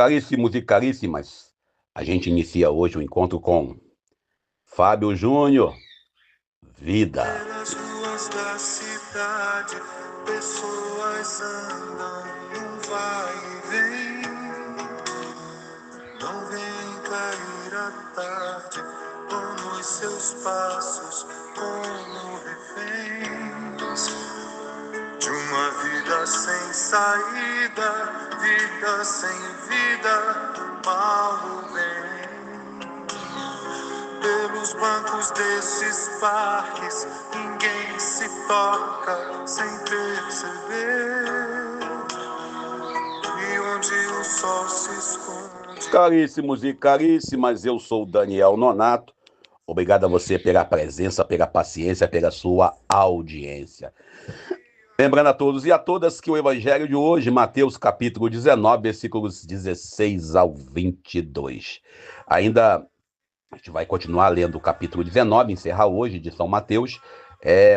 Caríssimos e caríssimas, a gente inicia hoje o encontro com Fábio Júnior, Vida. Pelas ruas da cidade, pessoas andam num vai e vem. Não vem cair a tarde, como os seus passos, como reféns de uma vida sem saída, vida sem vida, mal ou bem. Pelos bancos desses parques, ninguém se toca sem perceber. E onde o sol se esconde. Caríssimos e caríssimas, eu sou Daniel Nonato. Obrigado a você pela presença, pela paciência, pela sua audiência. Lembrando a todos e a todas que o evangelho de hoje, Mateus capítulo 19, versículos 16 ao 22. Ainda a gente vai continuar lendo o capítulo 19, encerrar hoje de São Mateus.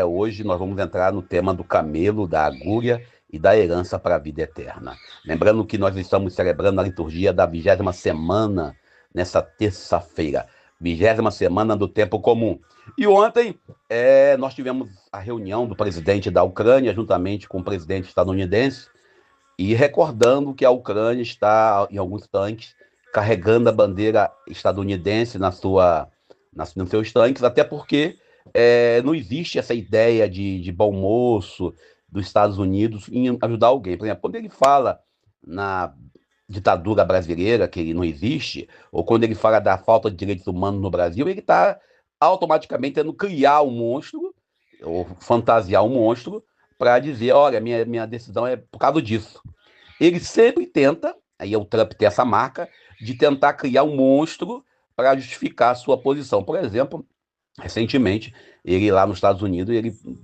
Hoje nós vamos entrar no tema do camelo, da agulha e da herança para a vida eterna. Lembrando que nós estamos celebrando a liturgia da 20ª semana, nessa terça-feira. 20ª semana do tempo comum. E ontem nós tivemos a reunião do presidente da Ucrânia, juntamente com o presidente estadunidense, e recordando que a Ucrânia está, em alguns tanques, carregando a bandeira estadunidense nos seus tanques, até porque não existe essa ideia de bom moço dos Estados Unidos em ajudar alguém. Por exemplo, quando ele fala na ditadura brasileira, que não existe, ou quando ele fala da falta de direitos humanos no Brasil, ele está automaticamente tendo criar um monstro, ou fantasiar um monstro, para dizer, olha, minha decisão é por causa disso. Ele sempre tenta, aí o Trump tem essa marca, de tentar criar um monstro para justificar a sua posição. Por exemplo, recentemente, ele lá nos Estados Unidos,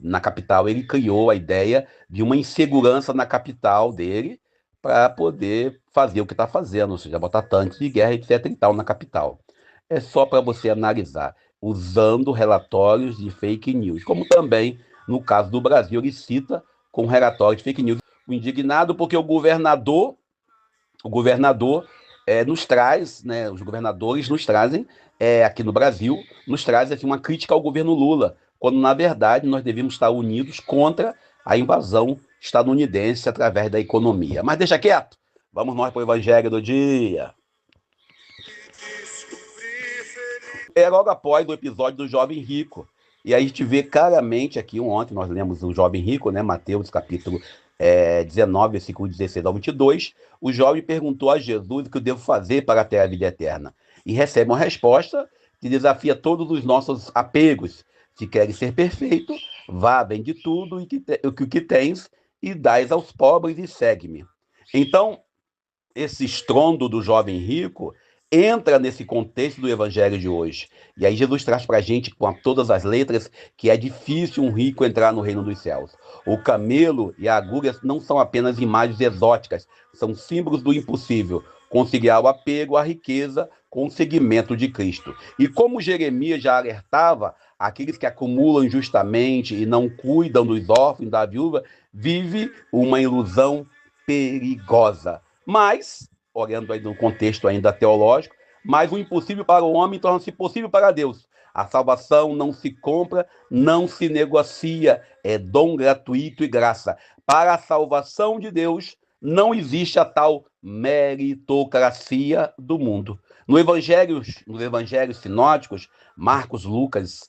na capital, ele criou a ideia de uma insegurança na capital dele para poder fazer o que está fazendo, ou seja, botar tanques de guerra, etc. e tal, na capital. É só para você analisar, usando relatórios de fake news, como também, no caso do Brasil, ele cita com relatórios de fake news. O indignado porque o governador nos traz, né, os governadores nos trazem, aqui no Brasil, nos traz assim, uma crítica ao governo Lula, quando, na verdade, nós devemos estar unidos contra a invasão estadunidense através da economia. Mas deixa quieto, vamos nós para o evangelho do dia. Logo após o episódio do jovem rico. E aí a gente vê claramente aqui, ontem nós lemos o jovem rico, né, Mateus capítulo 19, versículo 16 ao 22, o jovem perguntou a Jesus o que eu devo fazer para ter a vida eterna. E recebe uma resposta que desafia todos os nossos apegos. Se queres ser perfeito, vá, vende tudo o que tens e dás aos pobres e segue-me. Então, esse estrondo do jovem rico entra nesse contexto do evangelho de hoje. E aí Jesus traz para a gente, com todas as letras, que é difícil um rico entrar no reino dos céus. O camelo e a agulha não são apenas imagens exóticas, são símbolos do impossível, conciliar o apego à riqueza com o seguimento de Cristo. E como Jeremias já alertava, aqueles que acumulam injustamente e não cuidam dos órfãos, da viúva, vive uma ilusão perigosa. Mas, olhando aí no contexto ainda teológico, mas o impossível para o homem torna-se possível para Deus. A salvação não se compra, não se negocia, é dom gratuito e graça. Para a salvação de Deus, não existe a tal meritocracia do mundo. Nos evangelhos sinóticos, Marcos, Lucas,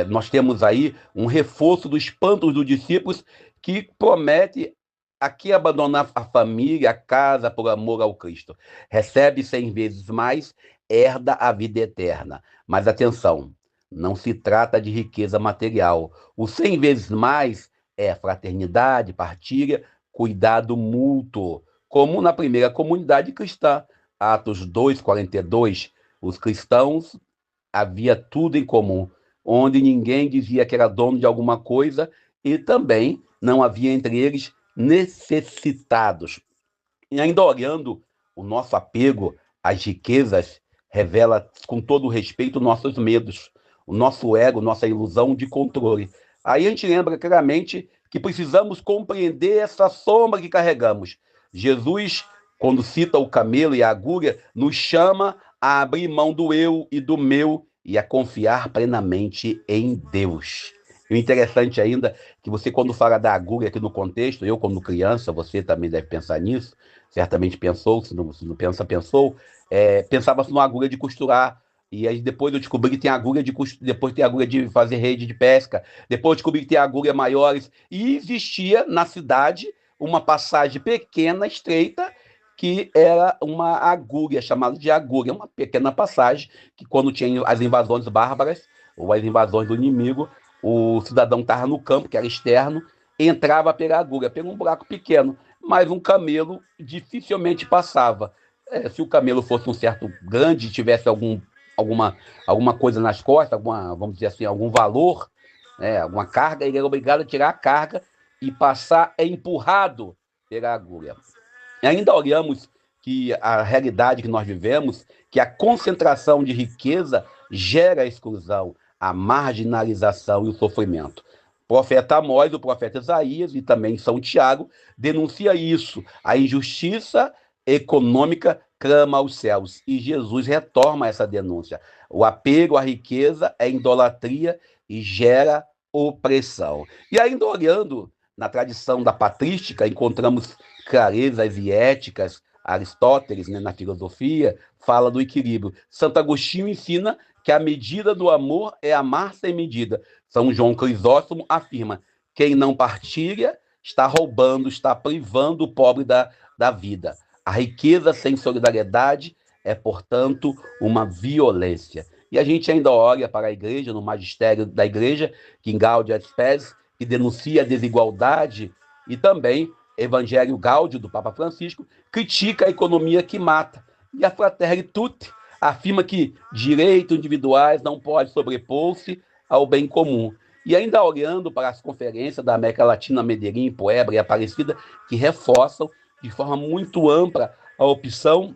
nós temos aí um reforço do espanto dos discípulos que promete aqui abandonar a família, a casa, por amor ao Cristo. Recebe 100 vezes mais, herda a vida eterna. Mas atenção, não se trata de riqueza material. O 100 vezes mais é fraternidade, partilha, cuidado mútuo, como na primeira comunidade cristã. Atos 2:42, os cristãos havia tudo em comum, onde ninguém dizia que era dono de alguma coisa e também não havia entre eles necessitados. E ainda olhando o nosso apego às riquezas, revela com todo respeito nossos medos, o nosso ego, nossa ilusão de controle. Aí a gente lembra claramente que precisamos compreender essa sombra que carregamos. Jesus quando cita o camelo e a agulha, nos chama a abrir mão do eu e do meu e a confiar plenamente em Deus. E o interessante ainda é que você, quando fala da agulha aqui no contexto, eu, quando criança, você também deve pensar nisso, certamente pensou, se não pensa, pensou, pensava-se numa agulha de costurar. E aí depois eu descobri que tem agulha depois tem agulha de fazer rede de pesca, depois eu descobri que tem agulha maiores, e existia na cidade uma passagem pequena, estreita, que era uma agulha, chamada de agulha, uma pequena passagem, que quando tinha as invasões bárbaras, ou as invasões do inimigo, o cidadão estava no campo, que era externo, entrava pela agulha, pelo um buraco pequeno, mas um camelo dificilmente passava. Se o camelo fosse um certo grande, tivesse alguma coisa nas costas, vamos dizer assim, algum valor, né, alguma carga, ele era obrigado a tirar a carga e passar empurrado pela agulha. E ainda olhamos que a realidade que nós vivemos, que a concentração de riqueza gera a exclusão, a marginalização e o sofrimento. O profeta Amós, o profeta Isaías e também São Tiago denuncia isso. A injustiça econômica clama aos céus e Jesus retoma essa denúncia. O apego à riqueza é idolatria e gera opressão. E ainda olhando na tradição da patrística, encontramos clarezas e éticas. Aristóteles, né, na filosofia, fala do equilíbrio. Santo Agostinho ensina que a medida do amor é amar sem medida. São João Crisóstomo afirma: quem não partilha está roubando, está privando o pobre da vida. A riqueza sem solidariedade é, portanto, uma violência. E a gente ainda olha para a igreja, no magistério da igreja, que em Gaudium et Spes, que denuncia a desigualdade, e também Evangelho Gáudio, do Papa Francisco, critica a economia que mata. E a Fratelli Tutti afirma que direitos individuais não podem sobrepor-se ao bem comum. E ainda olhando para as conferências da América Latina, Medellín, Puebla e Aparecida, que reforçam de forma muito ampla a opção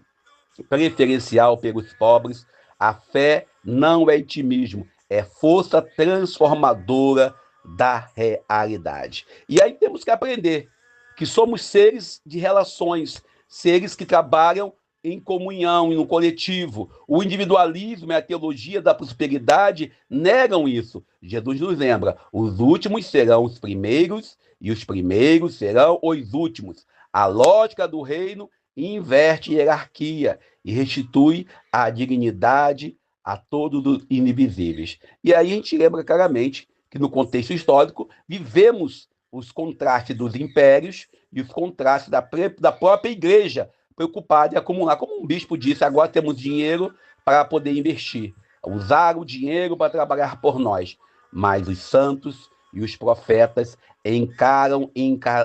preferencial pelos pobres, a fé não é otimismo, é força transformadora da realidade. E aí temos que aprender que somos seres de relações, seres que trabalham em comunhão e no coletivo. O individualismo e a teologia da prosperidade negam isso. Jesus nos lembra: os últimos serão os primeiros e os primeiros serão os últimos. A lógica do reino inverte hierarquia e restitui a dignidade a todos os invisíveis. E aí a gente lembra claramente que no contexto histórico vivemos os contrastes dos impérios e os contrastes da própria igreja, preocupada em acumular. Como um bispo disse, agora temos dinheiro para poder investir, usar o dinheiro para trabalhar por nós. Mas os santos e os profetas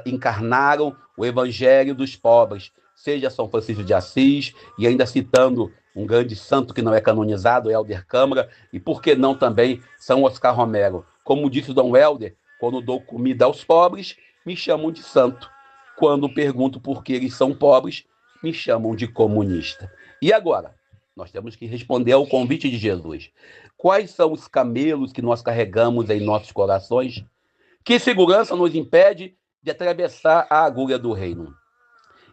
encarnaram o evangelho dos pobres, seja São Francisco de Assis, e ainda citando um grande santo que não é canonizado, Helder Câmara, e por que não também São Oscar Romero. Como disse Dom Helder: quando dou comida aos pobres, me chamam de santo. Quando pergunto por que eles são pobres, me chamam de comunista. E agora? Nós temos que responder ao convite de Jesus. Quais são os camelos que nós carregamos em nossos corações? Que segurança nos impede de atravessar a agulha do reino?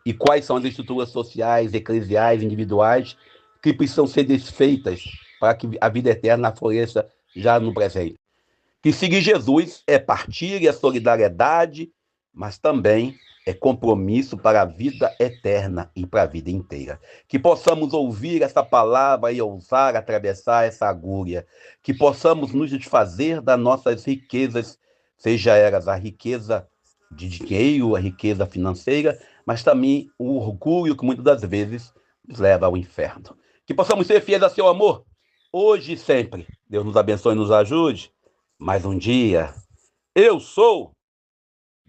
E quais são as estruturas sociais, eclesiais, individuais que precisam ser desfeitas para que a vida eterna floresça já no presente? Que seguir Jesus é partilha, é solidariedade, mas também é compromisso para a vida eterna e para a vida inteira. Que possamos ouvir essa palavra e ousar atravessar essa agulha. Que possamos nos desfazer das nossas riquezas, seja elas a riqueza de dinheiro, a riqueza financeira, mas também o orgulho que muitas das vezes nos leva ao inferno. Que possamos ser fiéis a seu amor, hoje e sempre. Deus nos abençoe e nos ajude. Mais um dia. Eu sou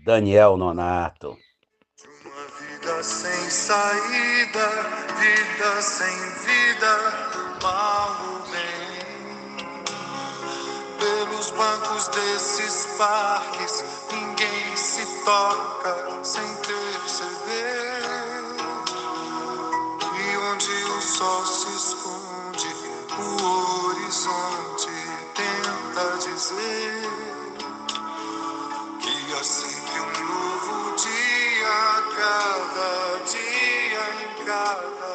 Daniel Nonato. Uma vida sem saída, vida sem vida, mal ou bem. Pelos bancos desses parques, ninguém se toca sem perceber. E onde o sol se esconde, o horizonte tenta dizer que há sempre um novo dia, cada dia cada